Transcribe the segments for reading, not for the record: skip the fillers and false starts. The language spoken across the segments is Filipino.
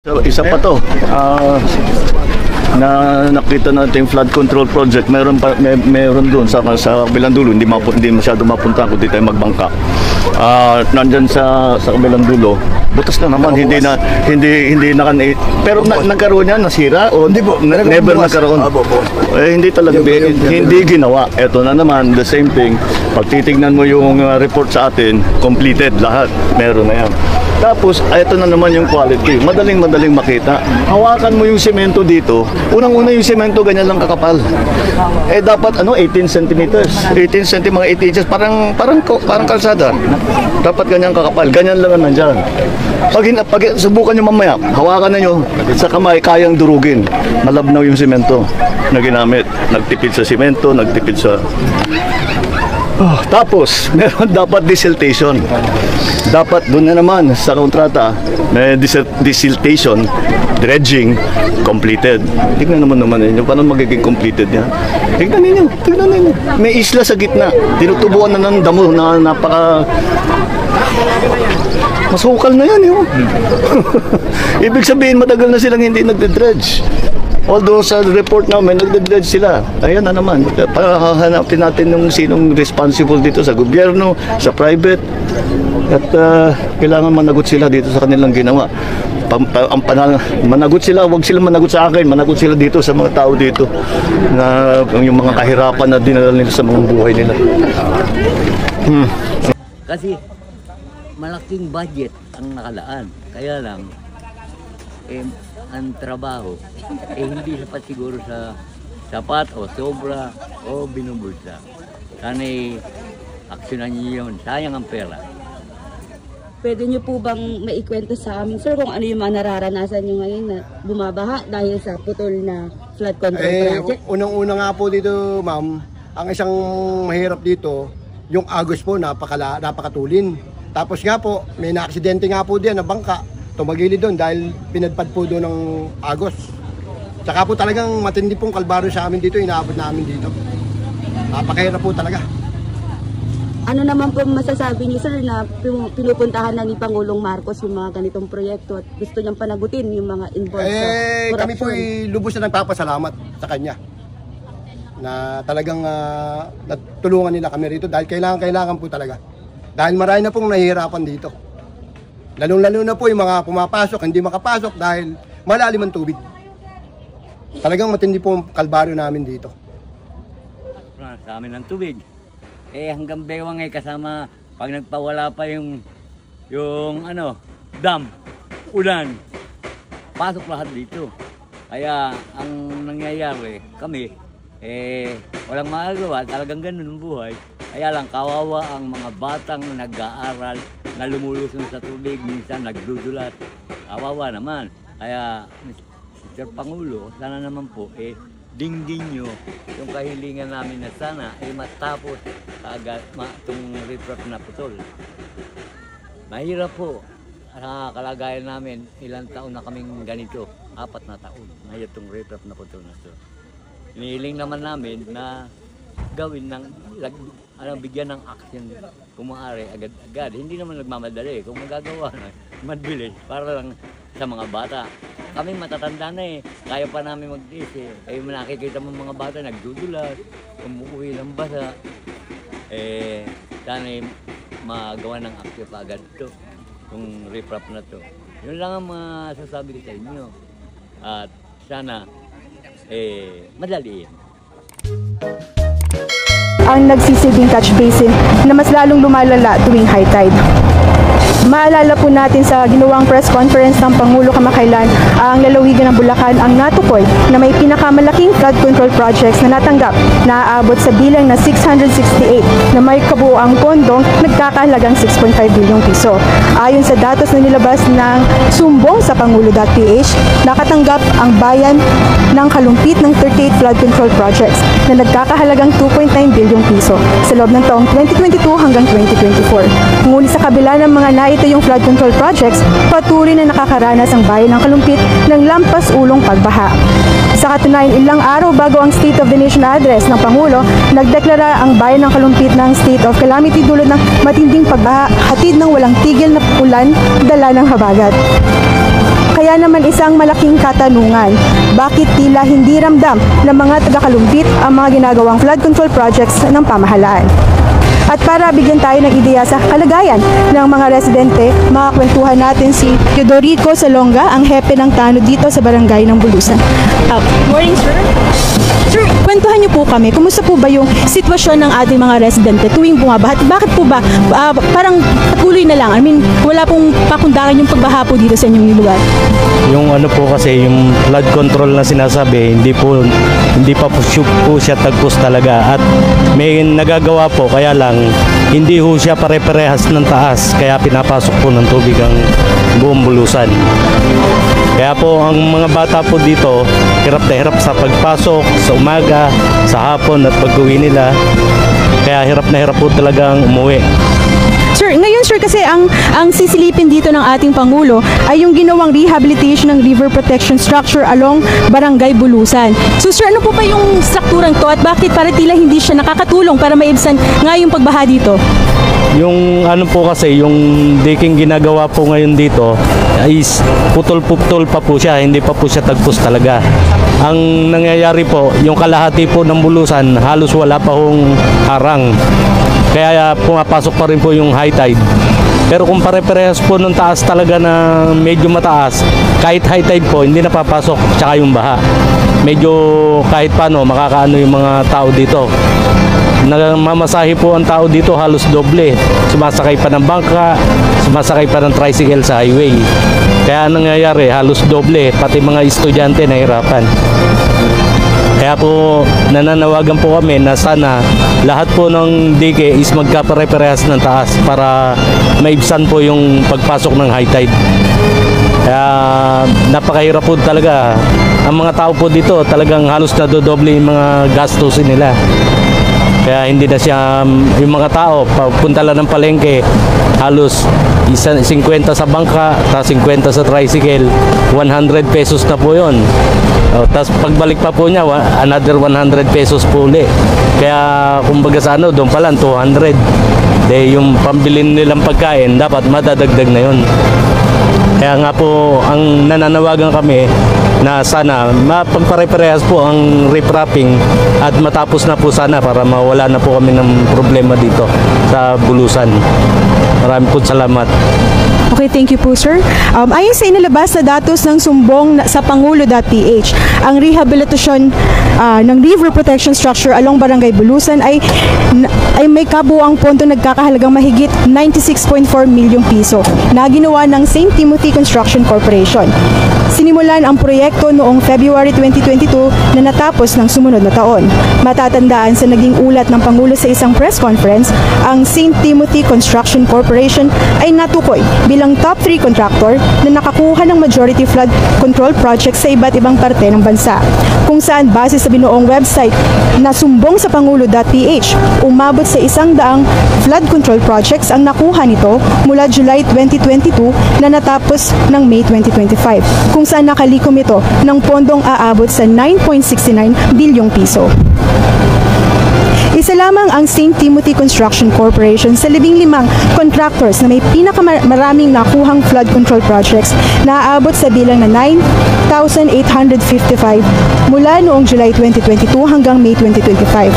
So, isa pa to, na nakita natin flood control project, meron doon sa kabilang dulo, hindi masyado mapunta kung di tayo magbangka. Nandyan sa kabilang dulo, butas na naman, hindi na pero nagkaroon yan, nasira o hindi po, never nagkaroon. Hindi talaga, hindi ginawa. Ito na naman, the same thing. Pag titignan mo yung report sa atin, completed lahat, meron na yan. Tapos, ito na naman yung quality. Madaling makita. Hawakan mo yung semento dito. Unang-una yung semento, ganyan lang kakapal. Dapat, 18 centimeters. 18 cm, mga 18 inches. Parang kalsada. Dapat ganyan kakapal. Ganyan lang nandyan. Pag subukan nyo mamaya, hawakan na nyo. Sa kamay, kayang durugin. Malabnaw yung semento na ginamit. Nagtipid sa semento, nagtipid sa... Tapos, meron dapat desiltation. Dapat doon na naman sa kontrata, may desiltation, dredging, completed. Tignan naman ninyo, paano magiging completed yan? Tignan ninyo. May isla sa gitna. Tinutubuan na ng damo na napaka... Masukal na yan, yun. Ibig sabihin, matagal na silang hindi nagde-dredge. Although sa report namin, nagde-dredge sila. Ayan na naman. Hahanapin natin yung sinong responsible dito sa gobyerno, sa private. At kailangan managot sila dito sa kanilang ginawa. Managot sila, huwag sila managot sa akin, managot sila dito sa mga tao dito na yung mga kahirapan na dinala nila sa mga buhay nila. Kasi malaking budget ang nakalaan. Kaya lang, ang trabaho, hindi sapat siguro sa sapat o sobra o binubulsa. Sana aksyonan niyo yun. Sayang ang pera. Pwede niyo po bang maikwento sa amin, sir, kung ano yung mga nararanasan niyo ngayon na bumabaha dahil sa putol na flood control project? Unang-una nga po dito, ma'am, ang isang mahirap dito, yung agos po, napakatulin. Tapos nga po, may na-aksidente nga po diyan na bangka. Tumagilid doon dahil pinadpad po doon ng agos. Tsaka po talagang matindi pong kalbaryo sa amin dito, inaabot namin dito. Napakahirap po talaga. Ano naman po masasabi niyo, sir, na pinupuntahan na ni Pangulong Marcos yung mga ganitong proyekto at gusto niyang panagutin yung mga involved sa corruption? Kami po lubos na nagpapasalamat sa kanya na talagang natulungan nila kami rito dahil kailangan po talaga. Dahil marami na pong nahihirapan dito. Lalong-lalo na po yung mga pumapasok, hindi makapasok dahil malalim ang tubig. Talagang matindi po ang kalbaryo namin dito. Sa amin ang tubig. Hanggang bewang kasama pag nagpawala pa yung dam, ulan, pasok lahat dito. Kaya ang nangyayari kami, walang magagawa, talagang ganun ang buhay. Kaya lang kawawa ang mga batang nag-aaral na lumulusong sa tubig, minsan nagdudulat. Kawawa naman. Kaya Mr. Pangulo, sana naman po dingding nyo yung kahilingan namin na sana matapos agad itong riprap na putol. Mahirap po sa kalagayan namin, ilang taon na kaming ganito, 4 na taon na itong riprap na putol na ito. Inihiling naman namin na gawin bigyan ng action kung maaari agad-agad. Hindi naman nagmamadali. Kung magagawa na, madbilis para lang sa mga bata. Kami matatanda na kaya pa namin mag-tiis Kayo nakikita mo mga bata nagdudulas, umuwi ng basa. Sana magawa ng action pa agad ito, yung riprap na to. Yun lang ang masasabi ko sa inyo. At sana madaliin. Ang nagsisilbing catch basin na mas lalong lumalala tuwing high tide. Maalala po natin sa ginawang press conference ng Pangulo kamakailan, ang lalawigan ng Bulacan ang natukoy na may pinakamalaking flood control projects na natanggap na aabot sa bilang na 668 na may kabuuang pondong nagkakahalagang 6.5 bilyong piso. Ayon sa datos na nilabas ng sumbong sa Pangulo.ph, nakatanggap ang bayan ng kalumpit ng 38 flood control projects na nagkakahalagang 2.9 bilyong piso sa loob ng taong 2022 hanggang 2024. Ngunit sa kabila ng mga ito yung flood control projects, patuloy na nakakaranas ang bayan ng Kalumpit ng lampas-ulong pagbaha. Sa katunayan, ilang araw bago ang State of the Nation address ng Pangulo, nagdeklara ang bayan ng Kalumpit ng state of calamity dulot ng matinding pagbaha, hatid ng walang tigil na ulan, dala ng habagat. Kaya naman isang malaking katanungan, bakit tila hindi ramdam ng mga taga-Kalumpit ang mga ginagawang flood control projects ng pamahalaan? At para bigyan tayo ng ideya sa kalagayan ng mga residente, makakwentuhan natin si Teodorico Salonga, ang hepe ng tanod dito sa barangay ng Bulusan. Morning, sir. Sir, kwentuhan niyo po kami, kumusta po ba yung sitwasyon ng ating mga residente tuwing bumabaha? Bakit po ba parang patuloy na lang? I mean, wala pong pakundangan yung pagbaha po dito sa inyong lugar? Yung ano po kasi, yung flood control na sinasabi, hindi pa po siya tagpos talaga at may nagagawa po, kaya lang hindi ho siya pare-parehas ng taas, kaya pinapasok po ng tubig ang buong Bulusan. Kaya po ang mga bata po dito hirap na hirap sa pagpasok, sa umaga, sa hapon at pag-uwi nila. Kaya hirap na hirap po talagang umuwi. Sir, ngayon sir, kasi ang sisilipin dito ng ating Pangulo ay yung ginawang rehabilitation ng river protection structure along Barangay Bulusan. So sir, ano po pa yung strukturang to at bakit para tila hindi siya nakakatulong para maibsan nga yung pagbaha dito? Yung ano po kasi, yung diking ginagawa po ngayon dito is putol-putol pa po siya, hindi pa po siya tagpos talaga. Ang nangyayari po, yung kalahati po ng Bulusan, halos wala pa hong harang. Kaya pumapasok pa rin po yung high tide. Pero kung pare-parehas po ng taas talaga na medyo mataas, kahit high tide po, hindi napapasok tsaka yung baha. Medyo kahit paano makakaano yung mga tao dito. Namamasahe po ang tao dito halos doble. Sumasakay pa ng bangka, sumasakay pa ng tricycle sa highway. Kaya nangyayari halos doble, pati mga estudyante nahirapan. Kaya po nananawagan po kami na sana lahat po ng dike is magkapare-parehas ng taas para maibsan po yung pagpasok ng high tide. Kaya napakahirap po talaga. Ang mga tao po dito talagang halos nadodoble yung mga gastusin nila. Kaya hindi na siya, yung mga tao, papunta lang ng palengke, halos 50 sa bangka, tapos 50 sa tricycle, 100 pesos na po yun. Tapos pagbalik pa po niya, another 100 pesos po ulit. Kaya kumbaga sa ano, doon pa lang 200. De, yung pambilin nilang pagkain, dapat madadagdag na yun. Kaya nga po, ang nananawagan kami na sana mapagpare-parehas po ang riprapping at matapos na po sana para mawala na po kami ng problema dito sa Bulusan. Maraming po salamat. Okay, thank you po sir. Ayon sa inilabas na datos ng sumbong sa Pangulo.ph, ang rehabilitasyon ng river protection structure along Barangay Bulusan ay may kabuuang pondo nagkakahalagang mahigit 96.4 milyong piso na ginawa ng St. Timothy Construction Corporation. Sinimulan ang proyekto noong February 2022 na natapos ng sumunod na taon. Matatandaan sa naging ulat ng Pangulo sa isang press conference, ang St. Timothy Construction Corporation ay natukoy bilang top 3 contractor na nakakuha ng majority flood control projects sa iba't ibang parte ng bansa. Kung saan base sa binuong website na sumbong sa Pangulo.ph, umabot sa 100 flood control projects ang nakuha nito mula July 2022 na natapos ng May 2025, kung saan nakalikom ito ng pondong aabot sa 9.69 bilyong piso. Isa lamang ang St. Timothy Construction Corporation sa 15 contractors na may pinakamaraming nakuhang flood control projects na aabot sa bilang na 9,855 mula noong July 2022 hanggang May 2025.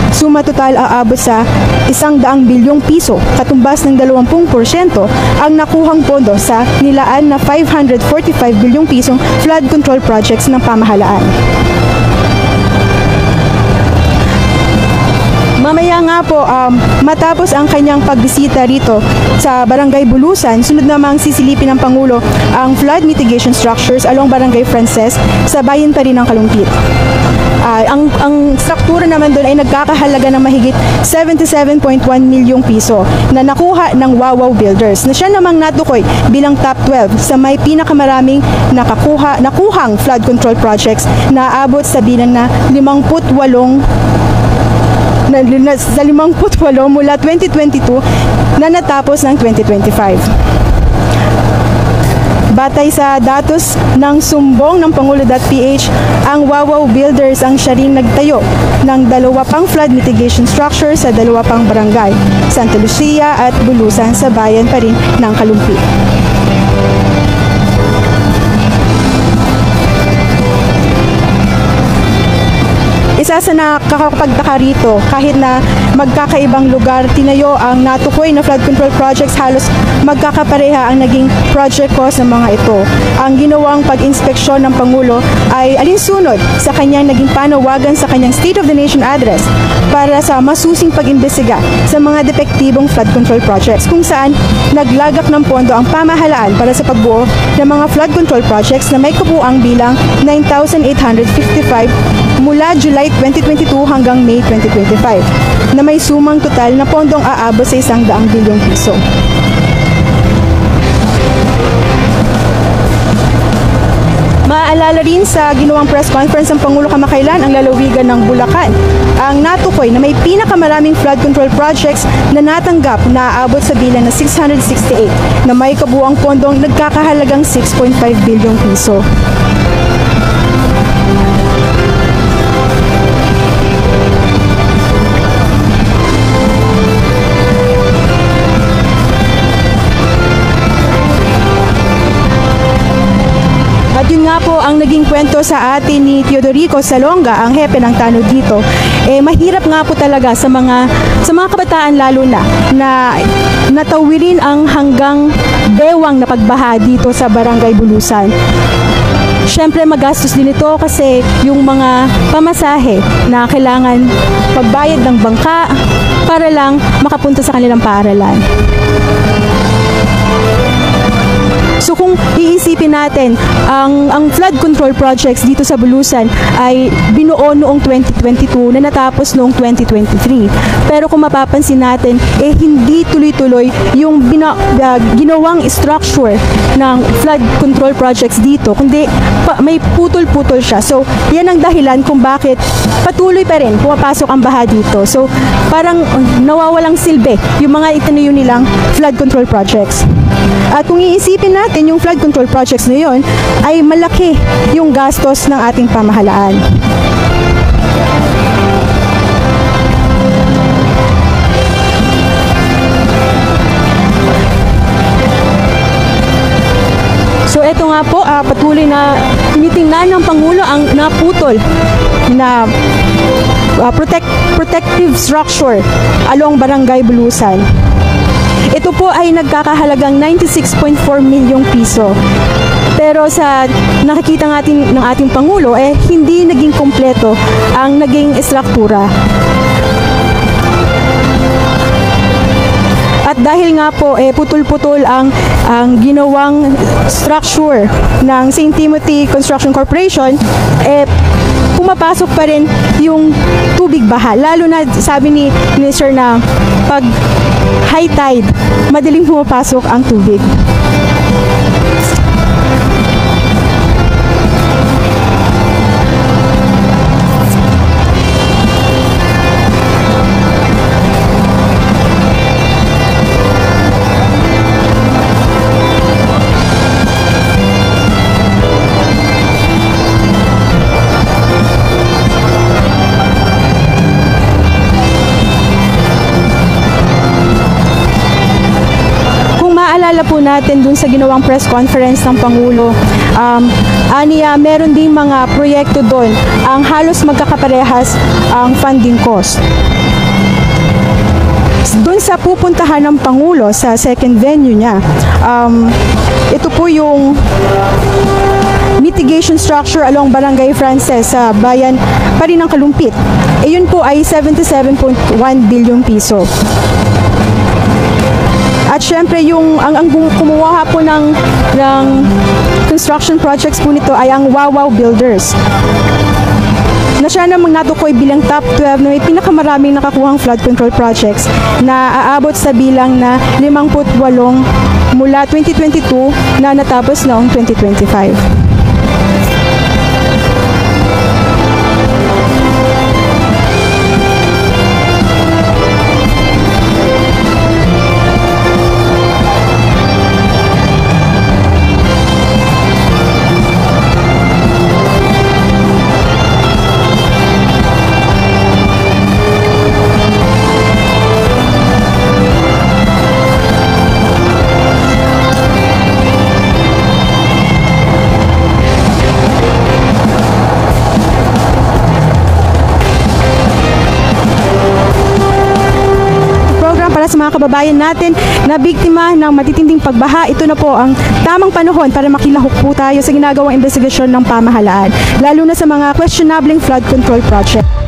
Suma total aabot sa 100 bilyong piso, katumbas ng 20% ang nakuhang pondo sa nilaan na 545 bilyong pisong flood control projects ng pamahalaan. Mamaya nga po, matapos ang kanyang pagbisita rito sa Barangay Bulusan, sunod namang sisilipin ng Pangulo ang flood mitigation structures along Barangay Frances sa bayan pa rin ng Kalumpit. Ang struktura naman doon ay nagkakahalaga ng mahigit 77.1 milyong piso na nakuha ng Wawaw Builders na siya namang natukoy bilang top 12 sa may pinakamaraming nakuhang flood control projects na aabot sa bilang na 58 mula 2022 na natapos ng 2025. Batay sa datos ng sumbong ng Pangulo.ph, ang Wawaw Builders ang siya ring nagtayo ng 2 pang flood mitigation structure sa 2 pang barangay, Santa Lucia at Bulusan sa bayan pa rin ng Kalumpit. Isa sa nakakapagtaka rito, kahit na magkakaibang lugar tinayo ang natukoy na flood control projects, halos magkakapareha ang naging project cost ng mga ito. Ang ginawang pag-inspeksyon ng Pangulo ay alinsunod sa kanyang naging panawagan sa kanyang State of the Nation address para sa masusing pag-imbestiga sa mga depektibong flood control projects, kung saan naglagak ng pondo ang pamahalaan para sa pagbuo ng mga flood control projects na may kabuuang bilang 9,855 mula July 2022 hanggang May 2025 na may sumang total na pondong aabot sa 100 bilyong piso. Maaalala rin sa ginawang press conference ng Pangulo kamakailan ang lalawigan ng Bulacan. Ang natukoy na may pinakamaraming flood control projects na natanggap na aabot sa bilang na 668 na may kabuuang pondong nagkakahalagang 6.5 bilyong piso. At yun nga po ang naging kwento sa atin ni Teodorico Salonga, ang hepe ng tanod dito. Mahirap nga po talaga sa mga kabataan lalo na natawirin ang hanggang bewang na pagbaha dito sa Barangay Bulusan. Siyempre magastos din ito kasi yung mga pamasahe na kailangan pagbayad ng bangka para lang makapunta sa kanilang paaralan. So kung iisipin natin, ang flood control projects dito sa Bulusan ay binuo noong 2022 na natapos noong 2023. Pero kung mapapansin natin, hindi tuloy-tuloy yung ginawang structure ng flood control projects dito, kundi may putol-putol siya. So yan ang dahilan kung bakit patuloy pa rin pumapasok ang baha dito. So parang nawawalang silbi yung mga itinayo nilang flood control projects. At kung iisipin natin, yung flood control projects na yun ay malaki yung gastos ng ating pamahalaan. So eto nga po, patuloy na tinitingnan ng Pangulo ang naputol na protective structure along Barangay Bulusan. Ito po ay nagkakahalagang 96.4 milyong piso. Pero sa nakikita natin ng ating Pangulo, hindi naging kompleto ang naging estruktura. At dahil nga po putol-putol ang ginawang structure ng St. Timothy Construction Corporation, pumapasok pa rin yung tubig baha. Lalo na sabi ni Minister na pag high tide, madaling pumapasok ang tubig. Maalala po natin dun sa ginawang press conference ng Pangulo, meron ding mga proyekto doon ang halos magkakaparehas ang funding cost. Doon sa pupuntahan ng Pangulo sa second venue niya, ito po yung mitigation structure along Barangay Frances sa bayan pa rin ng Kalumpit. Yun po ay 77.1 bilyong piso. At syempre ang kumuha po ng construction projects po nito ay ang Wawaw Builders. Na siya namang natukoy bilang top 12 na may pinakamaraming nakakuhang flood control projects na aabot sa bilang na 58 mula 2022 na natapos noong 2025. para sa mga kababayan natin na biktima ng matitinding pagbaha, ito na po ang tamang panahon para makilahok po tayo sa ginagawang investigasyon ng pamahalaan, lalo na sa mga questionable flood control project.